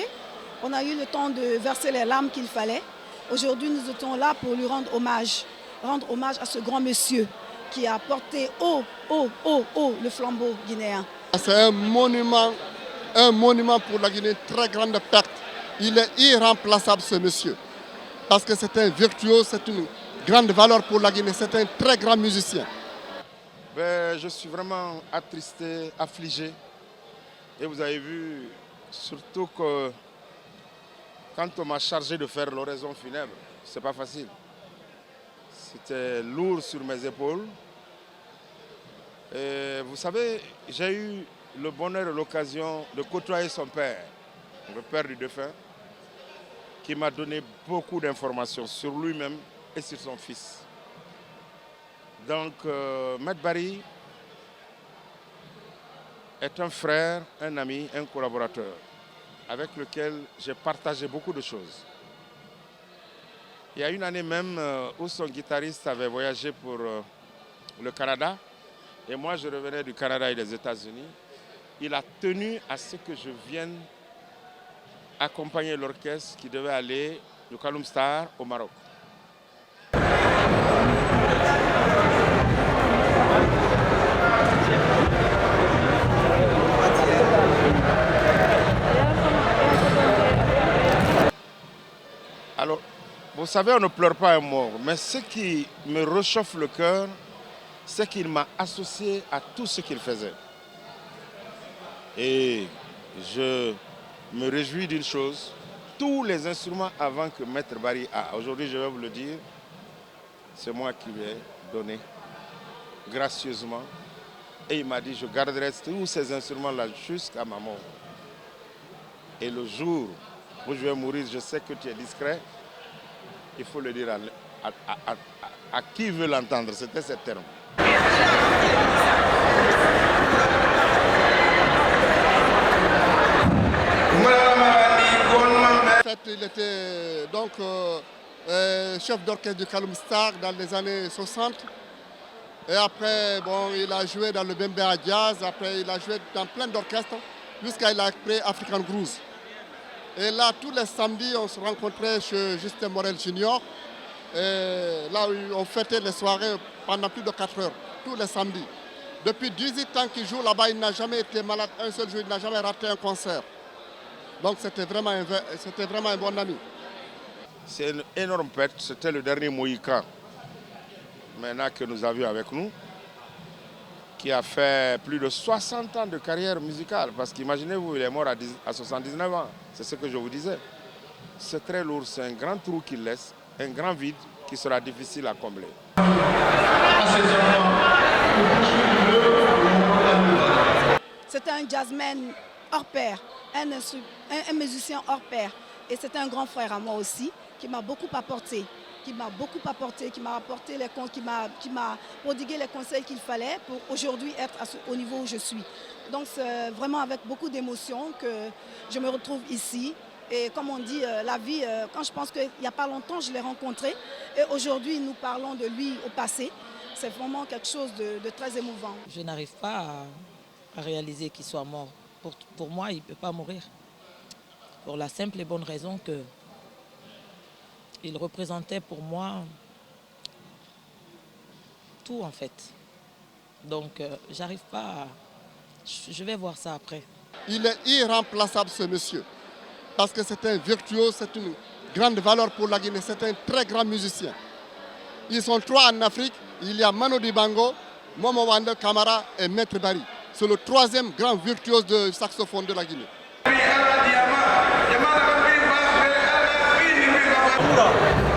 pleurer, on a eu le temps de verser les larmes qu'il fallait. Aujourd'hui, nous étions là pour lui rendre hommage à ce grand monsieur qui a porté haut le flambeau guinéen. C'est un monument pour la Guinée, très grande perte. Il est irremplaçable ce monsieur, parce que c'est un virtuose, c'est une grande valeur pour la Guinée, c'est un très grand musicien. Je suis vraiment attristé, affligé. Et vous avez vu, surtout que quand on m'a chargé de faire l'oraison funèbre, c'est pas facile. C'était lourd sur mes épaules. Et vous savez, j'ai eu le bonheur et l'occasion de côtoyer son père, le père du défunt, qui m'a donné beaucoup d'informations sur lui-même et sur son fils. Donc, Maître Barry est un frère, un ami, un collaborateur avec lequel j'ai partagé beaucoup de choses. Il y a une année même où son guitariste avait voyagé pour le Canada et moi je revenais du Canada et des États-Unis. Il a tenu à ce que je vienne accompagner l'orchestre qui devait aller du Kaloum Star au Maroc. Alors, vous savez, on ne pleure pas un mort, mais ce qui me réchauffe le cœur, c'est qu'il m'a associé à tout ce qu'il faisait. Et je me réjouis d'une chose, tous les instruments avant que Maître Barry a, aujourd'hui je vais vous le dire, c'est moi qui lui ai donné gracieusement. Et il m'a dit, je garderai tous ces instruments-là jusqu'à ma mort. Et le jour où je vais mourir, je sais que tu es discret. Il faut le dire à qui veut l'entendre. C'était ce terme. En fait, il était donc chef d'orchestre du Kaloum Star dans les années 60. Et après, bon, il a joué dans le Bembea Jazz. Après, il a joué dans plein d'orchestres jusqu'à il a créé African Grooves. Et là, tous les samedis, on se rencontrait chez Justin Morel Junior. Et là, on fêtait les soirées pendant plus de 4 heures, tous les samedis. Depuis 18 ans qu'il joue là-bas, il n'a jamais été malade un seul jour, il n'a jamais raté un concert. Donc c'était vraiment un bon ami. C'est une énorme perte, c'était le dernier Mohican maintenant que nous avions avec nous, qui a fait plus de 60 ans de carrière musicale. Parce qu'imaginez-vous, il est mort à 79 ans. C'est ce que je vous disais. C'est très lourd, c'est un grand trou qu'il laisse, un grand vide qui sera difficile à combler. C'était un jazzman hors pair, un musicien hors pair. Et c'était un grand frère à moi aussi, qui m'a beaucoup apporté. Qui m'a prodigué les conseils qu'il fallait pour aujourd'hui être au niveau où je suis. Donc c'est vraiment avec beaucoup d'émotion que je me retrouve ici. Et comme on dit, la vie, quand je pense qu'il n'y a pas longtemps, je l'ai rencontré. Et aujourd'hui, nous parlons de lui au passé. C'est vraiment quelque chose de très émouvant. Je n'arrive pas à réaliser qu'il soit mort. Pour moi, il ne peut pas mourir. Pour la simple et bonne raison que il représentait pour moi tout en fait. Donc j'arrive pas je vais voir ça après. Il est irremplaçable ce monsieur, parce que c'est un virtuose, c'est une grande valeur pour la Guinée, c'est un très grand musicien. Ils sont 3 en Afrique, il y a Mano Dibango, Momo Wande Kamara et Maître Barry. C'est le 3e grand virtuose de saxophone de la Guinée. Pura.